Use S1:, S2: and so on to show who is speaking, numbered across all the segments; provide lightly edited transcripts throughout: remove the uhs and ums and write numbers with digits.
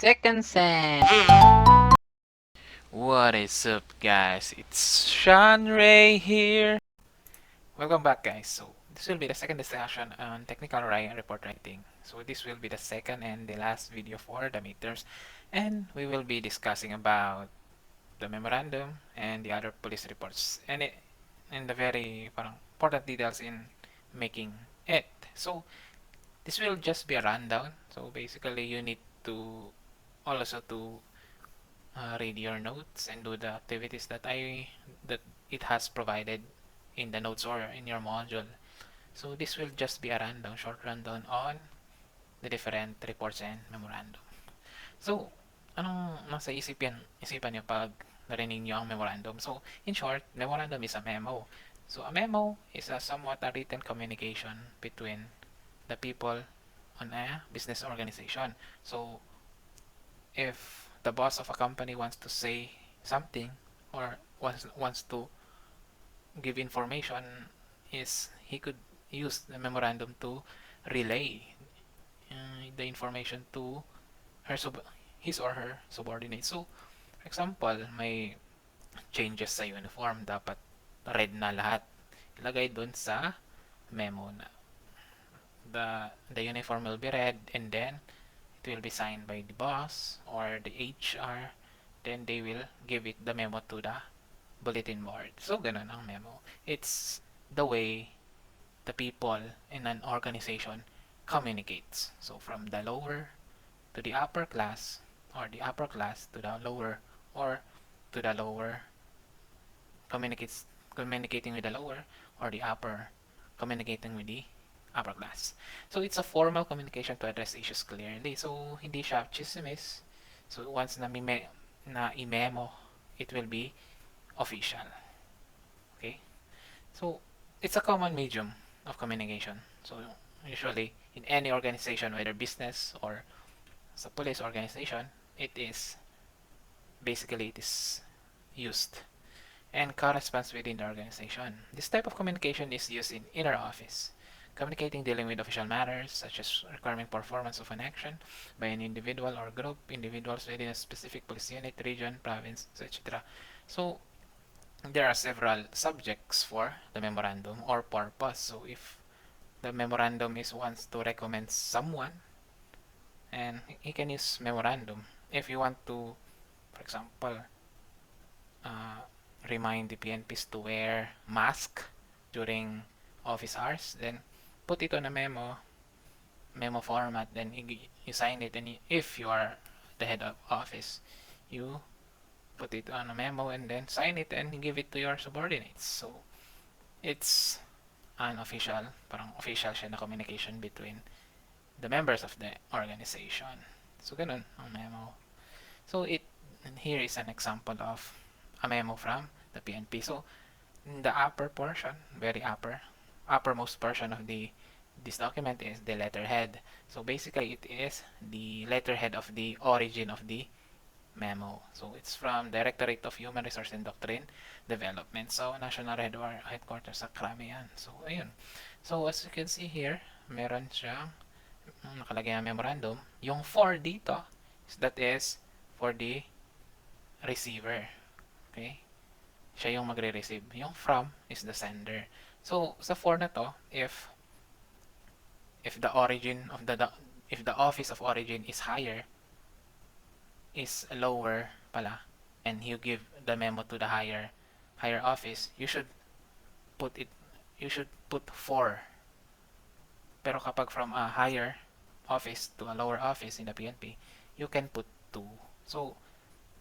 S1: Second Sem.
S2: What is up, guys? It's Sean Ray here. Welcome back, guys. So this will be the second discussion on technical writing report writing. So this will be the second and the last video for the midterms, and we will be discussing about the memorandum and the other police reports and the very parang important details in making it. So this will just be a rundown. So basically, you need to also to read your notes and do the activities that it has provided in the notes or in your module. So this will just be a rundown, short rundown on the different reports and memorandum. So, anong nasa isipan niyo pag narinig niyo ang memorandum? So, in short, memorandum is a memo. So, a memo is a somewhat a written communication between the people on a business organization. So, if the boss of a company wants to say something or wants to give information, is he could use the memorandum to relay the information to her his or her subordinate. So, for example, may changes sa uniform, dapat red na lahat. Ilagay dun sa memo na the uniform will be red, and then it will be signed by the boss or the HR. Then they will give it the memo to the bulletin board. So, ganun ang memo. It's the way the people in an organization communicates. So, from the lower to the upper class, or the upper class to the lower, or to the lower communicating with the lower, or the upper communicating with the upper class. So, it's a formal communication to address issues clearly. So, hindi siya chismis. So, once na i-memo, it will be official. Okay? So, it's a common medium of communication. So, usually, in any organization, whether business or sa police organization, it is used and corresponds within the organization. This type of communication is used in inner office, communicating dealing with official matters such as requiring performance of an action by an individual or group, individuals within a specific police unit, region, province, etc. So, there are several subjects for the memorandum or purpose. So, if the memorandum is wants to recommend someone, and he can use memorandum. If you want to, for example, uh, remind the PNPs to wear mask during office hours, then put it on a memo format, then you sign it, and if you are the head of office, you put it on a memo and then sign it and give it to your subordinates. So, it's an official, parang official siya na communication between the members of the organization. So, ganun ang memo. So, here is an example of a memo from the PNP. So, in the upper portion, very uppermost portion of this document is the letterhead. So, basically, it is the letterhead of the origin of the memo. So, it's from Directorate of Human Resource and Doctrine Development. So, National Headquarters sa Krami yan. So, ayun. So, as you can see here, meron siyang nakalagay na memorandum. Yung for dito, that is for the receiver. Okay? Siya yung magre-receive. Yung from is the sender. So, sa for na to, if the origin of if the office of origin is lower pala, and you give the memo to the higher office, you should put 4. Pero kapag from a higher office to a lower office in the PNP, you can put 2. So,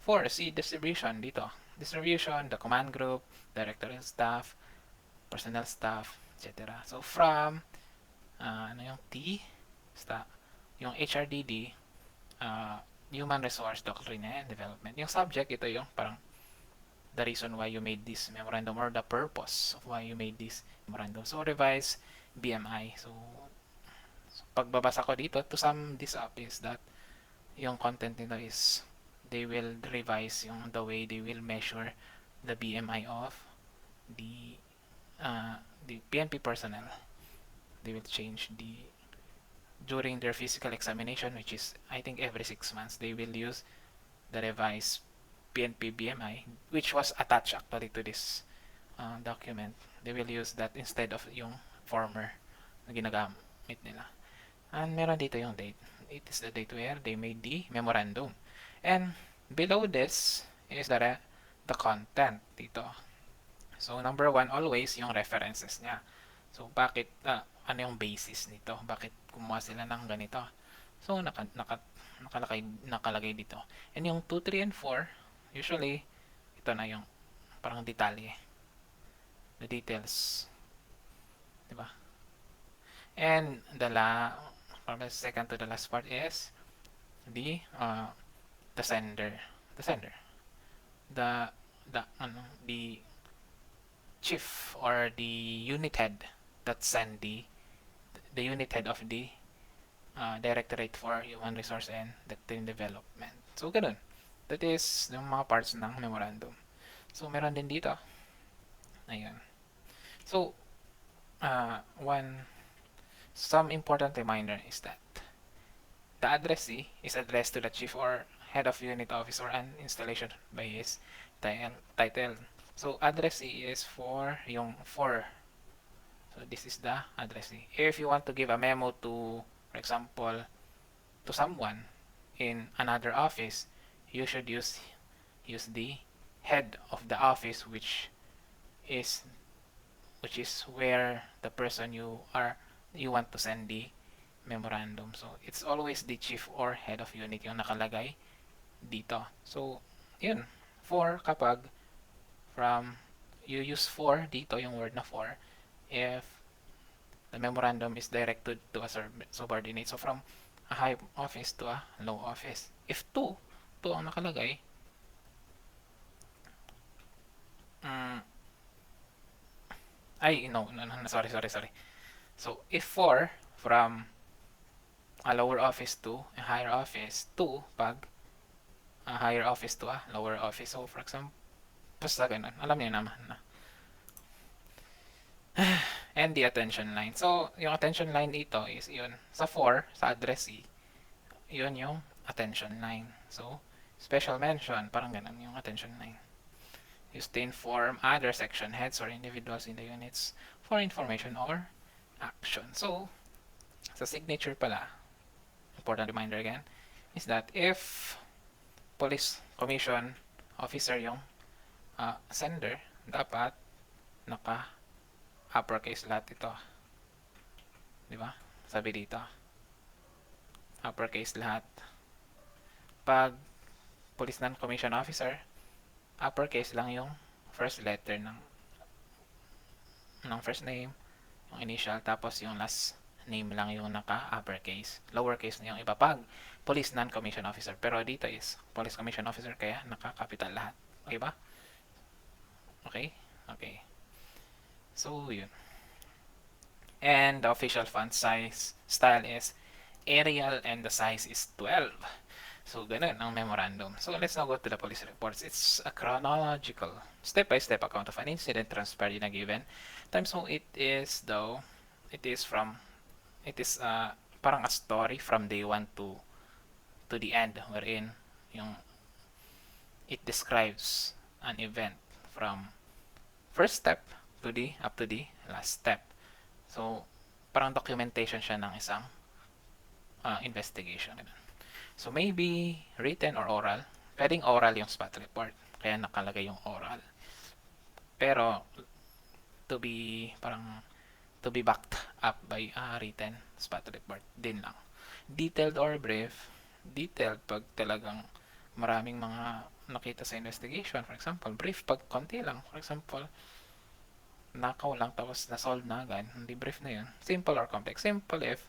S2: 4, see distribution dito. Distribution, the command group, directorial staff, personnel staff, etc. So, from, ano yung T? Yung HRDD, Human Resource Doctrine and Development. Yung subject, ito yung parang the reason why you made this memorandum or the purpose of why you made this memorandum. So, revise BMI. So pagbabasa ko dito, to sum this up is that yung content nito is they will revise yung the way they will measure the BMI of the PNP personnel. They will change the during their physical examination, which is I think every 6 months, they will use the revised PNP BMI, which was attached actually to this document. They will use that instead of yung former na ginagamit nila. And meron dito yung date. It is the date where they made the memorandum. And below this is the content dito. So number one, always yung references niya. So bakit, ano yung basis nito? Bakit kumuha sila ng ganito? So nakalagay dito. And yung 2, 3, and 4, usually, ito na yung parang detalye. The details. Diba? And from the second to the last part is the sender. The sender. The chief or the unit head that send the unit head of the Directorate for Human Resource and Team Development. So, ganun. That is yung mga parts ng memorandum. So, meron din dito. Ayun. So, some important reminder is that the addressee is addressed to the chief or head of unit office or an installation by his title. So, addressee is for yung for. So, this is the addressee. If you want to give a memo to, for example, to someone in another office, you should use the head of the office, which is where the person you want to send the memorandum. So, it's always the chief or head of unit yung nakalagay dito. So, yun. For kapag you use for dito, yung word na for, if the memorandum is directed to a subordinate. So, from a high office to a low office. If to ang nakalagay, sorry. So, if for, from a lower office to a higher office, to, pag a higher office to a lower office. So, for example, basta ganun. Alam niyo naman na. And the attention line. So, yung attention line dito is yun. Sa for, sa addressee, yun yung attention line. So, special mention, parang ganun yung attention line. Used to inform other section heads or individuals in the units for information or action. So, sa signature pala, important reminder again, is that if police commission officer yung sender, dapat naka uppercase lahat ito. Diba? Sabi dito. Uppercase lahat. Pag police non-commission officer, uppercase lang yung first letter ng first name, yung initial, tapos yung last name lang yung naka-uppercase. Lowercase na yung iba pag police non-commission officer. Pero dito is police commission officer, kaya naka-capital lahat. Okay ba? Okay? Okay. So, yun. And the official font size style is Arial and the size is 12. So, ganun ang memorandum. So, let's now go to the police reports. It's a chronological, step-by-step account of an incident transpired in a given time. So, it is parang a story from day 1 to the end, wherein it describes an event from first step up to the last step. So, parang documentation siya ng isang investigation. So, maybe written or oral. Pwedeng oral yung spot report. Kaya nakalagay yung oral. Pero, to be backed up by a written spot report din lang. Detailed or brief. Detailed pag talagang maraming mga nakita sa investigation. For example, brief pag konti lang. For example, nakaw lang tapos na-solve na agad. Hindi brief na yun. Simple or complex. Simple if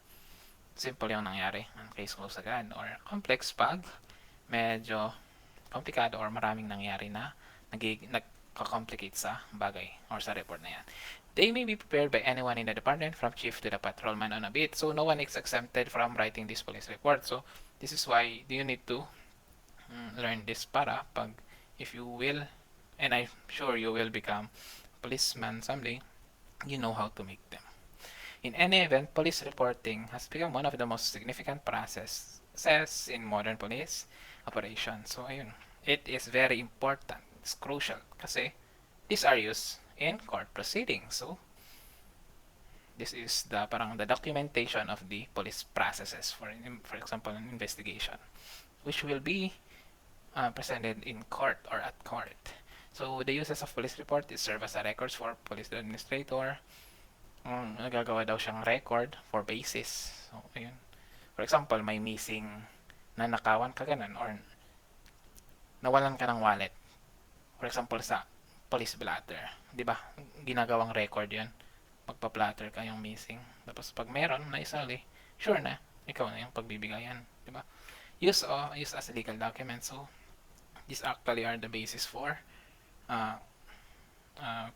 S2: simple yung nangyari. Ang case close agad. Or complex pag medyo komplikado or maraming nangyari na nagka-complicate sa bagay or sa report na yan. They may be prepared by anyone in the department from chief to the patrolman on a beat. So, no one is exempted from writing this police report. So, this is why you need to learn this para pag if you will, and I'm sure you will become policeman someday, you know how to make them. In any event, police reporting has become one of the most significant processes in modern police operations. So, ayun, it is very important. It's crucial kasi these are used in court proceedings. So, this is the parang the documentation of the police processes for example an investigation which will be presented in court or at court. So the uses of police report is serve as a records for police administrator. Nagagawa daw siyang record for basis. So ayun. For example, may missing na nakawan ka ganun or nawalan ka ng wallet. For example sa police blotter, 'di ba? Ginagawang record 'yon. Magpa-platter ka yung missing. Tapos pag meron na isali, sure na, ikaw na yung pagbibigayan, di ba? Use as a legal document. So, these actually are the basis for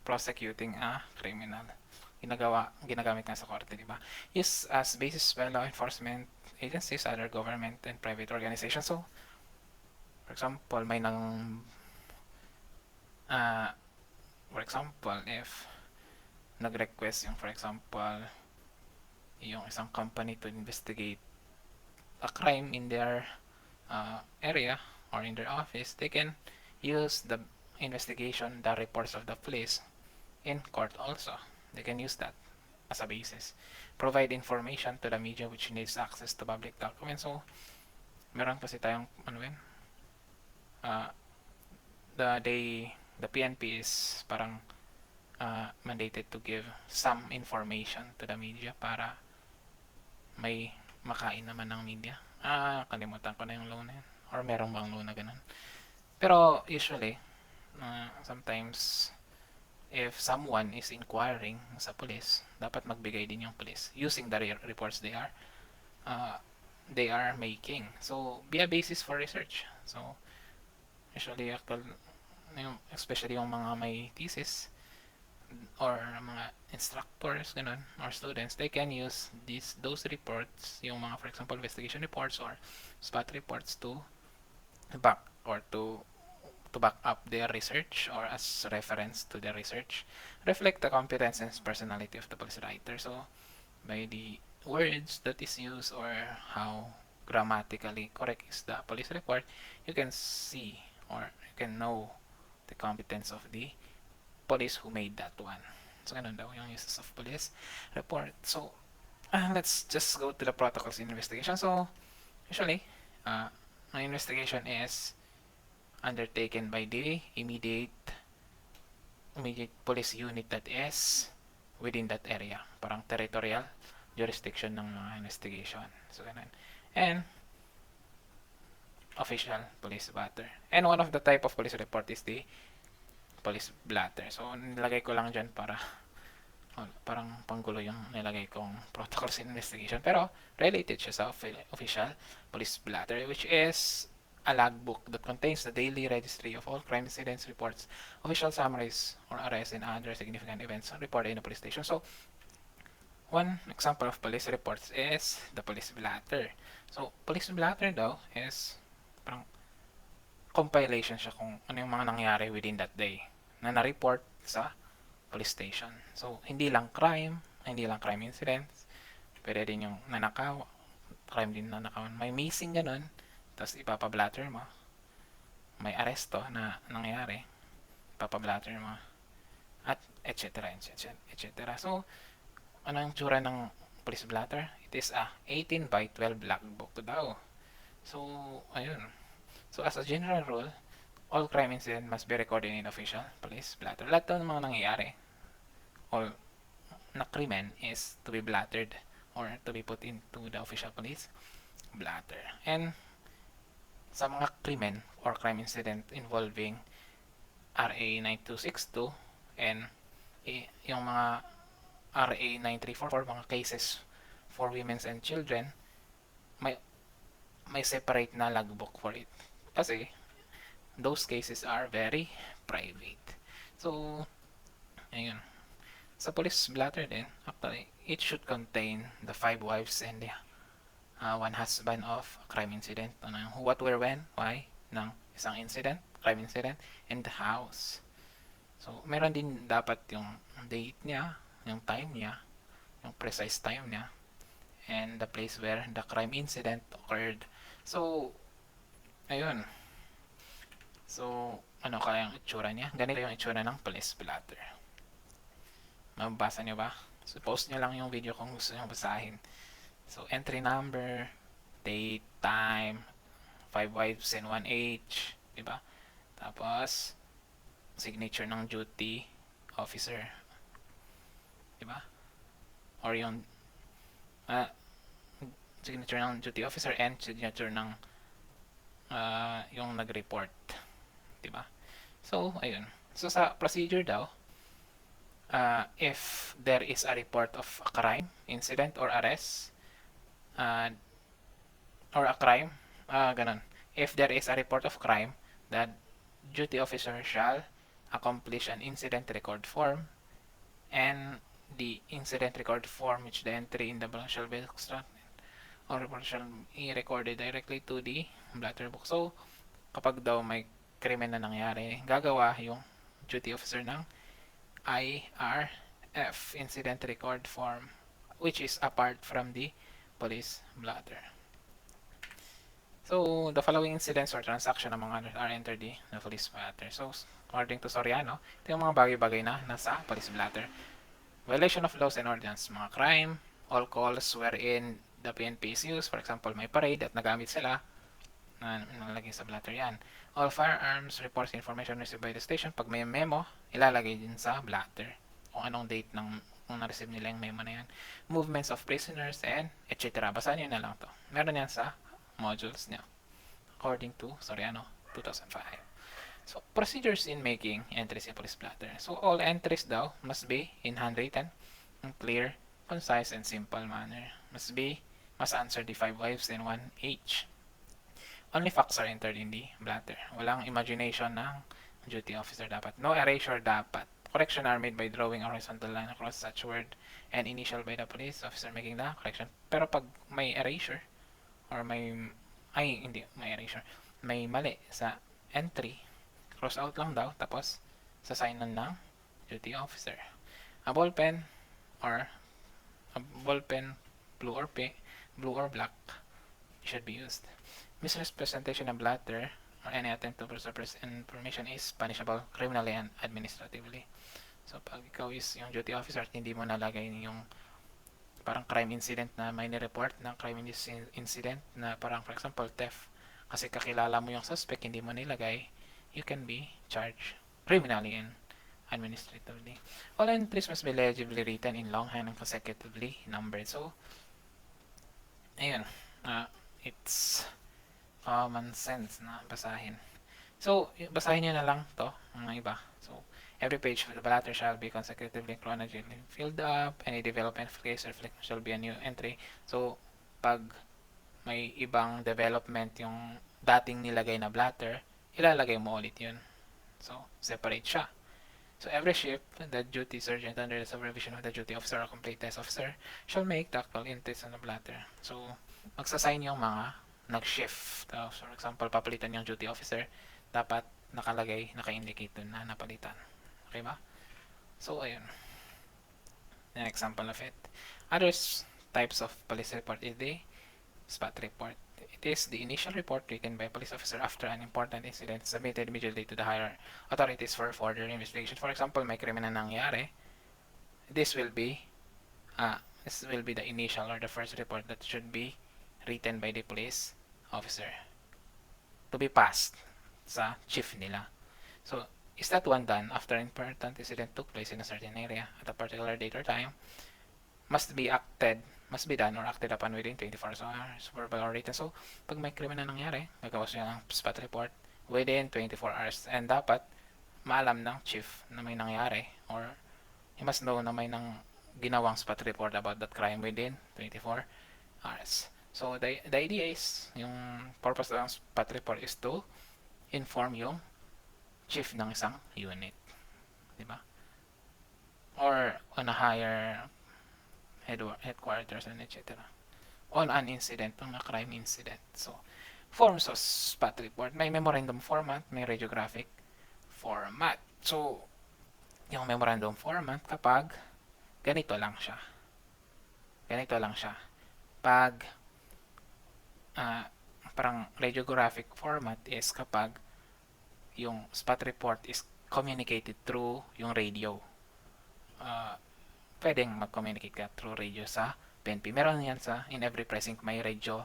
S2: prosecuting a criminal. Ginagamit nga sa korte, di ba? Use as basis by law enforcement agencies, other government and private organizations. So, for example, for example, if nag-request yung for example yung isang company to investigate a crime in their area or in their office, they can use the investigation, the reports of the police in court also. They can use that as a basis. Provide information to the media which needs access to public documents. So, meron kasi tayong the PNP is parang mandated to give some information to the media para may makain naman ng media. Kalimutan ko na yung law na yun. Or merong bang law na ganun. Pero usually, sometimes, if someone is inquiring sa police, dapat magbigay din yung police using the reports they are making. So, be a basis for research. So, usually, especially yung mga may thesis, or mga instructors ganun or students, they can use those reports, yung mga for example investigation reports or spot reports to back up their research or as reference to their research, reflect the competence and personality of the police writer. So by the words that is used or how grammatically correct is the police report, you can see or you can know the competence of the police who made that one. So, ganun daw yung uses of police report. So, let's just go to the protocols in investigation. So, usually, an investigation is undertaken by the immediate police unit that is within that area. Parang territorial jurisdiction ng mga investigation. So, ganun. And, official police blotter. And one of the type of police report is the police blotter. So, nilagay ko lang dyan para parang panggulo yung nilagay kong protocols in investigation. Pero, related siya sa official police blotter, which is a logbook that contains the daily registry of all crime incidents, reports, official summaries, or arrests and other significant events reported in the police station. So, one example of police reports is the police blotter. So, police blotter daw is parang compilation siya kung ano yung mga nangyari within that day na na-report sa police station. So, hindi lang crime incidents, pwede din yung nanakaw, crime din nanakawan, may missing ganun, tapos ipapablatter mo, may aresto na nangyari, ipapablatter mo, at etc. etc. So, ano yung tsura ng police blotter? It is a 18 by 12 black book daw. So, ayun. So, as a general rule, all crime incident must be recorded in official police blotter. Lahat ng mga nangyayari, all na krimen is to be blattered or to be put into the official police blotter. And sa mga krimen or crime incident involving RA 9262 and yung mga RA 9344, mga cases for women and children, may separate na logbook for it. Kasi those cases are very private. So, ayun. Sa police blotter din, actually, it should contain the 5 wives and the 1 husband of a crime incident. Ano yung who, what, where, when, why ng isang incident, crime incident, and the house. So, meron din dapat yung date niya, yung time niya, yung precise time niya, and the place where the crime incident occurred. So, ayun. So, ano kaya ang itsura niya? Ganito yung itsura ng police blotter. Mababasa niyo ba? So, post niyo lang yung video kung gusto niyo basahin. So, entry number, date, time, 5 wives and 1 age, diba? Tapos, signature ng duty officer, diba? Or yung signature ng duty officer and signature ng yung nag-report, diba? So, ayun. So, sa procedure daw, if there is a report of a crime, incident, or arrest, or a crime, ganun. If there is a report of crime, the duty officer shall accomplish an incident record form, and the incident record form which the entry in the blotter shall be extracted or shall be recorded directly to the blotter book. So, kapag daw may krimen na nangyari, gagawa yung duty officer ng IRF, incident record form, which is apart from the police blotter. So, the following incidents or transaction among others are entered the police blotter. So, according to Soriano, ito yung mga bagay-bagay na nasa police blotter. Violation of laws and ordinance, mga crime, all calls wherein the PNP is used. For example, may parade at nagamit sila, na nalagay sa blotter yan. All firearms, reports, information received by the station. Pag may memo, ilalagay din sa blotter. Kung anong date ng kung na-receive nila yung memo na yan. Movements of prisoners and etc. Basahin nyo na lang to. Meron yan sa modules niya. According to Soriano, 2005. So, procedures in making entries in police blotter. So, all entries daw must be in handwritten, in clear, concise, and simple manner. Must answer the 5 wives and 1 age. Only facts are entered in the blotter. Walang imagination ng duty officer dapat. No erasure dapat. Correction are made by drawing a horizontal line across such word and initial by the police officer making the correction. Pero pag may erasure, or may erasure, may mali sa entry, cross out lang daw, tapos sasignan ng duty officer. A ball pen, blue or black, should be used. Misrepresentation of blotter or any attempt to suppress information is punishable criminally and administratively. So, pag ikaw is yung duty officer at hindi mo nalagay yung parang crime incident na may ni-report ng crime incident na parang for example theft, kasi kakilala mo yung suspect, hindi mo nilagay, you can be charged criminally and administratively. All entries must be legibly written in longhand and consecutively numbered. So, ayun, it's common sense na basahin. So, basahin nyo na lang to, mga iba. So, every page of the blotter shall be consecutively chronologically filled up. Any development of case or reflection shall be a new entry. So, pag may ibang development yung dating nilagay na blotter, ilalagay mo ulit yun. So, separate siya. So, every shift, the duty sergeant under the supervision of the duty officer or complete test officer shall make the actual entries on the blotter. So, magsasign yung mga nag-shift. So, for example, papalitan yung duty officer, dapat nakalagay, naka-indicate dun na napalitan. Okay ba? So, ayun. An example of it. Other types of police report is the spot report. It is the initial report written by a police officer after an important incident submitted immediately to the higher authorities for further investigation. For example, may krimen na nangyari. This will be the initial or the first report that should be written by the police officer to be passed sa chief nila. So, is that one done after an important incident took place in a certain area at a particular date or time, must be done or acted upon within 24 hours, verbal or written. So, pag may krimen na nangyari, gagawa siya ng spot report within 24 hours. And dapat, maalam ng chief na may nangyari, or he must know na may ginawang spot report about that crime within 24 hours. So, the idea is, yung purpose ng spot report is to inform yung chief ng isang unit. Diba? Or on a higher headquarters and etc. On an incident, on a crime incident. So, forms of spot report. May memorandum format, may radiographic format. So, yung memorandum format kapag ganito lang siya. ganito lang siya. Pag parang radiographic format is kapag yung spot report is communicated through yung radio. Pwedeng mag-communicate ka through radio sa PNP. Meron yan in every precinct may radio,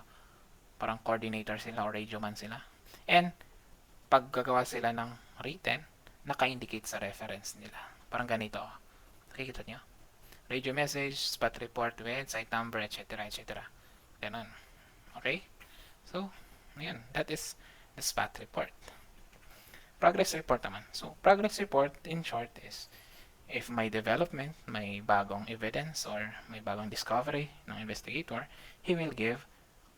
S2: parang coordinator sila o radio man sila. And pag gagawa sila ng written, naka-indicate sa reference nila. Parang ganito. Nakikita nyo? Radio message, spot report with site number, etc. etc. Ganun. Okay? So, ayan. That is the spot report. Progress report naman. So, progress report in short is if may development, may bagong evidence or may bagong discovery ng investigator, he will give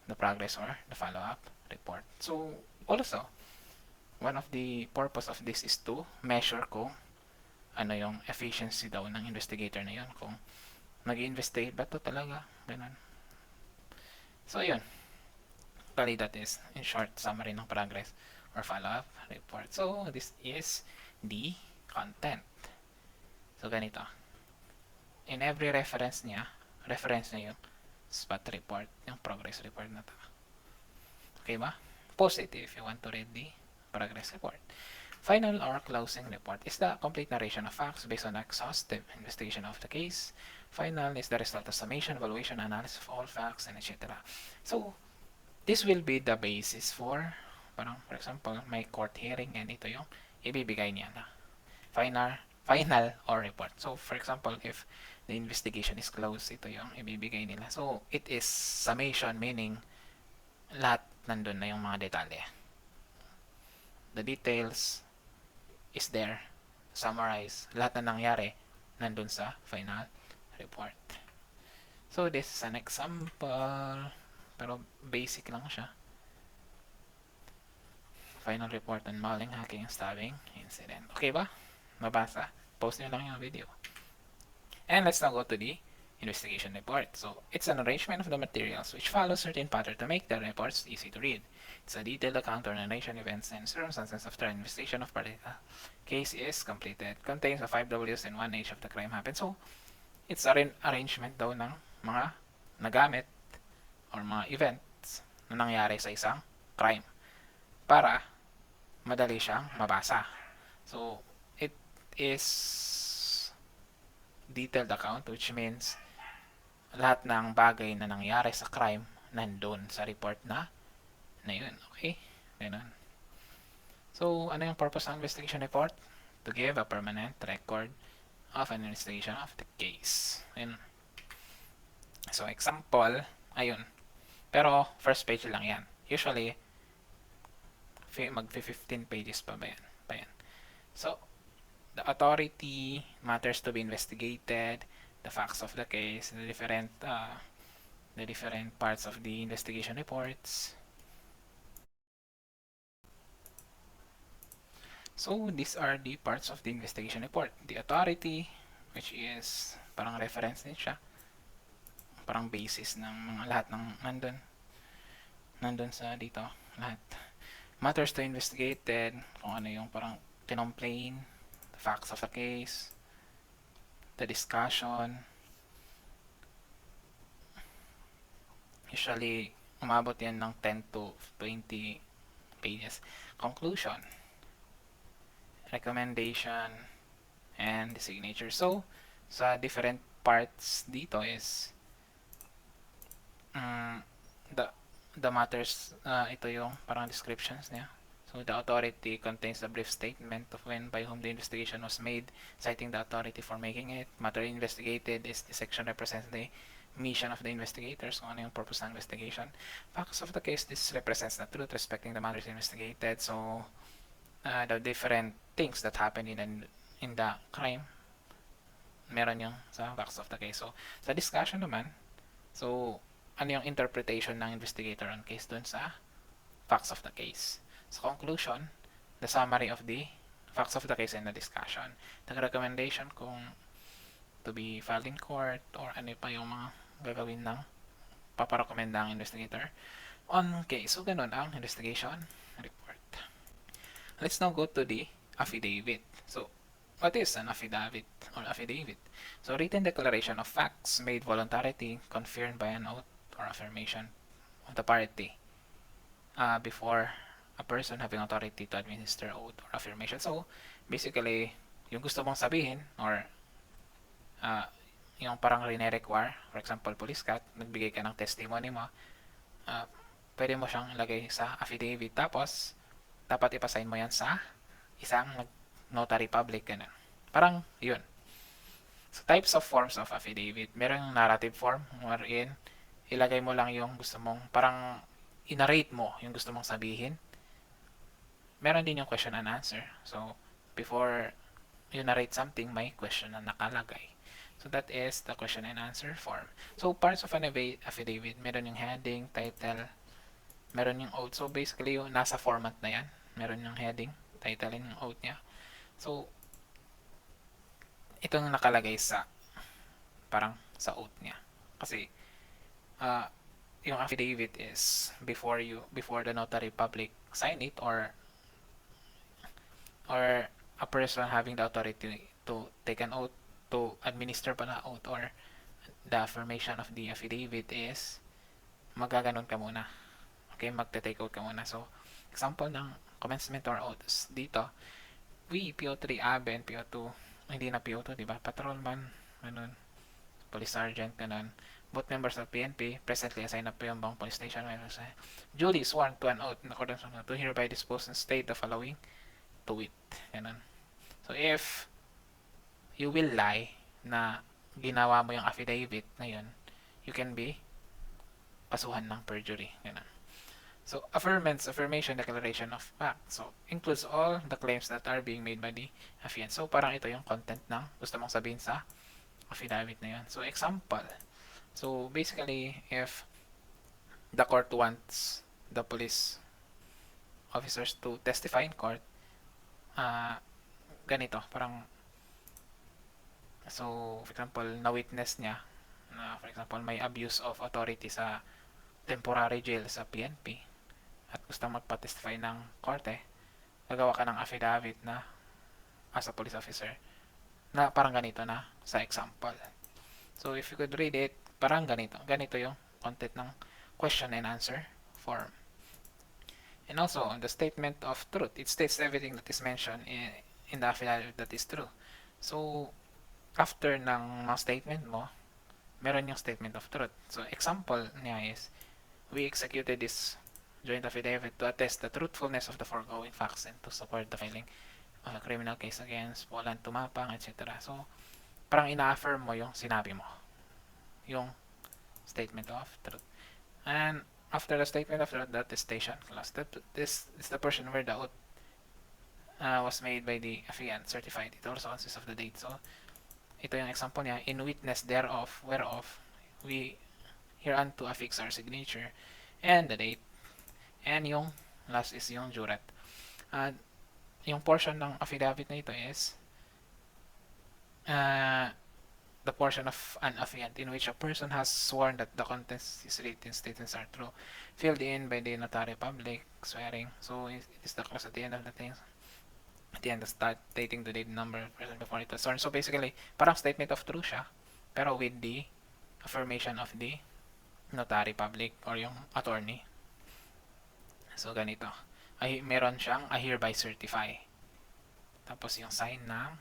S2: the progress or the follow-up report. So, also, one of the purpose of this is to measure kung ano yung efficiency daw ng investigator na yun, kung nag-investigate ba to talaga, ganun. So, yun. Bali, that is, in short, summary ng progress or follow-up report. So, this is the content. So, ganito. In every reference niya yung spot report, yung progress report na to. Okay ba? Post it if you want to read the progress report. Final or closing report is the complete narration of facts based on exhaustive investigation of the case. Final is the result of summation, evaluation, analysis of all facts, and etc. So, this will be the basis for, parang, for example, may court hearing and ito yung ibibigay niya na final or report. So, for example, if the investigation is closed, ito yung ibibigay nila. So, it is summation, meaning lahat nandun na yung mga detalye. The details is there, summarize, lahat na nangyari nandun sa final report. So, this is an example, pero basic lang siya. Final report on mauling, hacking, and stabbing incident. Okay ba? Mabasa? Post nyo lang yung video. And let's now go to the investigation report. So, it's an arrangement of the materials which follows certain pattern to make the reports easy to read. It's a detailed account or narration events and circumstances after an investigation of particular case is completed. Contains the 5 W's and 1 H of the crime happened. So, it's an arrangement daw ng mga nagamit or mga events na nangyari sa isang crime para madali siyang mabasa. So, it is detailed account, which means lahat ng bagay na nangyari sa crime nandun sa report na yun. Okay? Ganun. So, ano yung purpose ng investigation report? To give a permanent record of an investigation of the case. Ayun. So, example, ayun. Pero, first page lang yan. Usually, mag-15 pages pa ba yan? So, the authority, matters to be investigated, the facts of the case, the different parts of the investigation reports. So, these are the parts of the investigation report. The authority, which is parang reference din siya. Parang basis ng mga lahat ng nandun sa dito. Lahat. Matters to investigated, kung ano yung parang kinomplain, the facts of the case, the discussion. Usually, umabot yan ng 10 to 20 pages. Conclusion, recommendation, and the signature. So, sa different parts dito is the matters, ito yung parang descriptions niya. So, the authority contains a brief statement of when, by whom the investigation was made, citing the authority for making it. Matter investigated is the section represents the mission of the investigators, kung ano yung purpose ng investigation. Facts of the case, this represents the truth respecting the matters investigated. So, the different things that happen in the crime, meron yung sa facts of the case. So, sa discussion naman, so, ano yung interpretation ng investigator on case dun sa facts of the case. So, conclusion, the summary of the facts of the case and the discussion. The recommendation kung to be filed in court or ano pa yung mga gagawin ng paparekomenda ang investigator on case. So, ganun ang investigation report. Let's now go to the affidavit. So, What is an affidavit or affidavit? So, written declaration of facts made voluntarily confirmed by an oath or affirmation of the party before a person having authority to administer oath or affirmation. So, basically, yung gusto mong sabihin or uh, yung parang rine-require, for example, police cat, nagbigay ka ng testimony mo, uh, pwede mo siyang ilagay sa affidavit. Tapos, dapat ipasign mo yan sa isang notary public. Ganun. Parang, yun. So, types of forms of affidavit. Meron yung narrative form, wherein ilagay mo lang yung gusto mong, parang inarrate mo yung gusto mong sabihin. Meron din yung question and answer. So, before you narrate something, may question na nakalagay. So, that is the question and answer form. So, parts of an affidavit, meron yung heading, title, meron yung oath. So, basically, yung nasa format na yan. Meron yung heading, title, and yung oath niya. So, ito yung nakalagay sa parang sa oath niya. Kasi, yung affidavit is before the notary public sign it or a person having the authority to take an oath to administer pa na oath or the affirmation of the affidavit is magaganon ka muna. Okay, magte-take oath ka muna. So, example ng commencement or oaths dito, we PO3 ABEN, PO2, hindi na PO2, di ba? Patrolman, ganun. Police sergeant, ganun. Both members of PNP presently assigned up yung bang police station. Duly sworn to an oath in accordance with to hereby dispose and state the following to it. Ganun. So, if you will lie na ginawa mo yung affidavit na yun, you can be kasuhan ng perjury. Ganun. So, affirmation, declaration of fact. So, includes all the claims that are being made by the affiant. So, parang ito yung content ng gusto mong sabihin sa affidavit na yun. So, example. So, basically, if the court wants the police officers to testify in court, ganito, parang, so, for example, na-witness niya, na, for example, may abuse of authority sa temporary jail sa PNP, at gusto magpa-testify ng korte, gagawa ka ng affidavit na as a police officer na parang ganito na sa example. So, if you could read it, parang ganito. Ganito yung content ng question and answer form. And also, on the statement of truth, it states everything that is mentioned in the affidavit that is true. So, after ng statement mo, meron yung statement of truth. So, example niya is, we executed this joint affidavit to attest the truthfulness of the foregoing facts and to support the filing of a criminal case against Poland Tumapang, etc. So, parang ina-affirm mo yung sinabi mo. Yung statement of truth. And after the statement of truth, the attestation clause. This is the portion where the oath was made by the affiant, certified. It also consists of the date. So, ito yung example niya. In witness thereof, whereof, we hereunto affix our signature and the date. And yung last is yung jurat. Yung portion ng affidavit na ito is the portion of an affiant in which a person has sworn that the contents is written statements are true, filled in by the notary public, swearing. So it is the clause at the end of the thing. At the end of start dating the date number present before it was sworn. So basically, parang statement of truth siya, pero with the affirmation of the notary public or yung attorney. So, ganito. Meron siyang I hereby certify. Tapos yung sign ng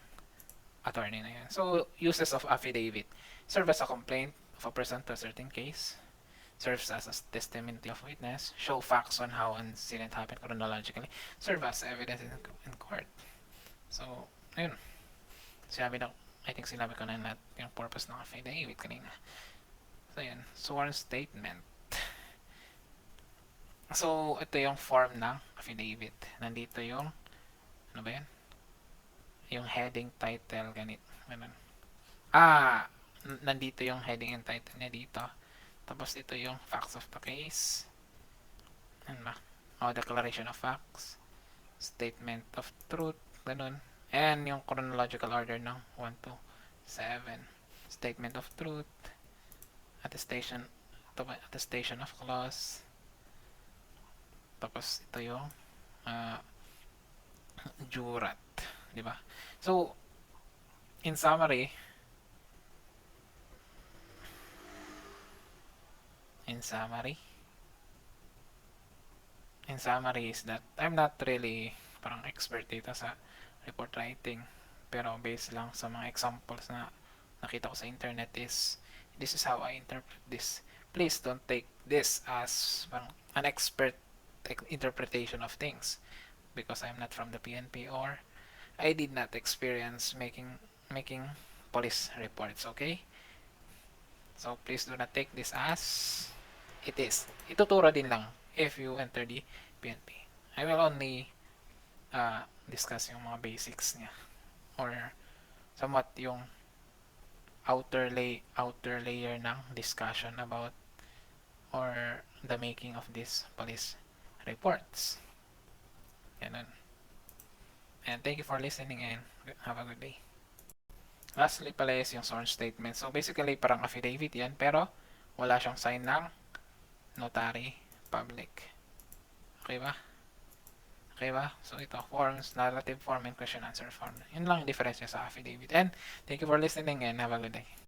S2: attorney na yan. So, uses of affidavit. Serve as a complaint of a person to a certain case. Serves as a testimony of witness. Show facts on how an incident happened chronologically. Serve as evidence in court. So, ayun. I think sinabi ko na lahat yung purpose ng affidavit kanina. So, yun. Sworn statement. So, ito yung form ng affidavit. Nandito yung, ano ba yan? Yung heading, title, ganito. Ganun. Nandito yung heading and title niya dito. Tapos ito yung facts of the case. Ano ba? Declaration of facts. Statement of truth. Ganun. And yung chronological order ng 1 to 7. Statement of truth. Attestation of clause. Tapos ito yung jurat, di ba? So, in summary, in summary, in summary is that I'm not really parang expert dito sa report writing. Pero based lang sa mga examples na nakita ko sa internet is this is how I interpret this. Please don't take this as parang an expert interpretation of things because I'm not from the PNP or I did not experience making police reports, okay? So please do not take this as it is. Ituturo din lang if you enter the PNP. I will only discuss yung mga basics niya or somewhat yung outer layer ng discussion about or the making of these police reports. Ganun. And thank you for listening and have a good day. Lastly pala is yung sworn statement. So basically parang affidavit yan pero wala siyang sign ng notary public. Okay ba? Okay ba? So ito, forms, narrative form and question answer form. Yun lang yung difference niya sa affidavit. And thank you for listening and have a good day.